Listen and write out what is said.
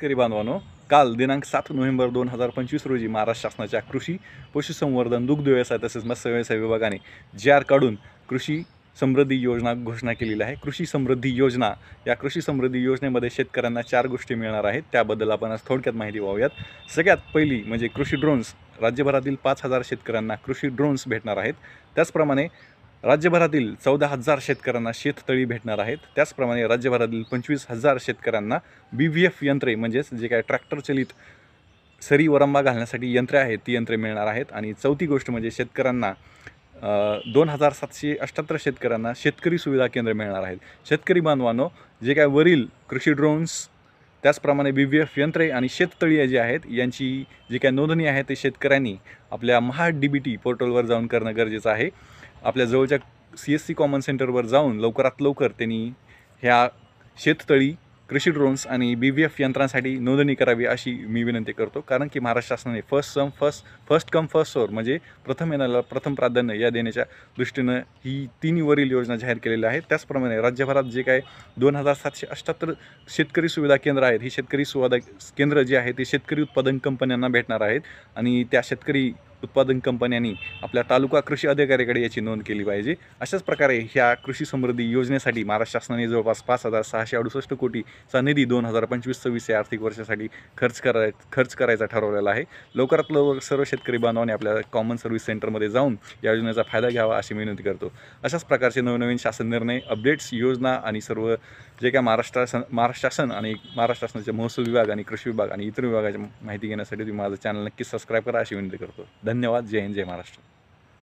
शेतकरी बांधवांनो, काल दिनांक 7 नोव्हेंबर 2025 रोजी महाराष्ट्र शासनाच्या कृषी, पशुसंवर्धन, दुग्ध व्यवसाय तसेच मत्स्य व्यवसाय विभागाने जी.आर. काढून कृषी समृद्धी योजना घोषणा केलेली आहे। कृषी समृद्धी योजना, या कृषी समृद्धी योजनेमध्ये शेतकऱ्यांना 4 गोष्टी मिळणार आहेत। त्याबद्दल आपण आज थोडक्यात माहिती पाहूयात। सगळ्यात पहिली म्हणजे कृषी ड्रोन्स। राज्यभरातील 5,000 शेतकऱ्यांना कृषी ड्रोन्स भेटणार आहेत। त्याचप्रमाणे राज्यभरातील 14,000 शेतकऱ्यांना शेततळी भेटणार आहेत। त्याचप्रमाणे राज्यभरातील 25,000 शेतकऱ्यांना BVF यंत्रे म्हणजेच जे काय ट्रॅक्टर चलित सरी वरंबा घालण्यासाठी यंत्रे आहेत ती यंत्रे मिळणार आहेत। आणि चौथी गोष्ट म्हणजे शेतकऱ्यांना 2,778 शेतकऱ्यांना शेतकरी सुविधा केंद्र मिळणार आहेत। शेतकरी बांधवांनो, जे काय वरील कृषी ड्रोन्स, त्याचप्रमाणे BVF यंत्रे आणि शेततळी जी आहेत यांची जी काय नोंदणी आहे ते शेतकऱ्यांनी आपल्या MHA-DBT पोर्टलवर जाऊन करणं गरजेचं आहे। आपल्या जवळच्या CSC कॉमन सेंटरवर जाऊन लवकरात लवकर त्यांनी ह्या शेततळी, कृषी ड्रोन्स आणि BVF यंत्रांसाठी नोंदणी करावी अशी मी विनंती करतो। कारण की महाराष्ट्र शासनाने फर्स्ट कम फर्स्ट सर्व म्हणजे प्रथम येणाऱ्याला प्रथम प्राधान्य या देण्याच्या दृष्टीनं ही तिन्ही वरील योजना जाहीर केलेल्या आहेत। त्याचप्रमाणे राज्यभरात जे काय 2,778 शेतकरी सुविधा केंद्र आहेत, ही शेतकरी सुविधा केंद्र जी आहे ती शेतकरी उत्पादन कंपन्यांना भेटणार आहेत। आणि त्या शेतकरी उत्पादन कंपन्यांनी आपल्या तालुका कृषी अधिकाऱ्याकडे याची नोंद केली पाहिजे। अशाच प्रकारे ह्या कृषी समृद्धी योजनेसाठी महाराष्ट्र शासनाने जवळपास 5,668 कोटीचा निधी 2025-26 या आर्थिक वर्षासाठी खर्च करायचा ठरवलेला आहे। लवकरात लवकर सर्व शेतकरी बांधवांनी आपल्या कॉमन सर्व्हिस सेंटरमध्ये जाऊन या योजनेचा फायदा घ्यावा अशी विनंती करतो। अशाच प्रकारचे नवनवीन शासन निर्णय, अपडेट्स, योजना आणि सर्व जे काय महाराष्ट्र शासन आणि महाराष्ट्र शासनाचे महसूल विभाग आणि कृषी विभाग आणि इतर विभागाची माहिती घेण्यासाठी तुम्ही माझं चॅनल नक्की सबस्क्राईब करा अशी विनंती करतो। धन्यवाद। जय हिंद, जय महाराष्ट्र।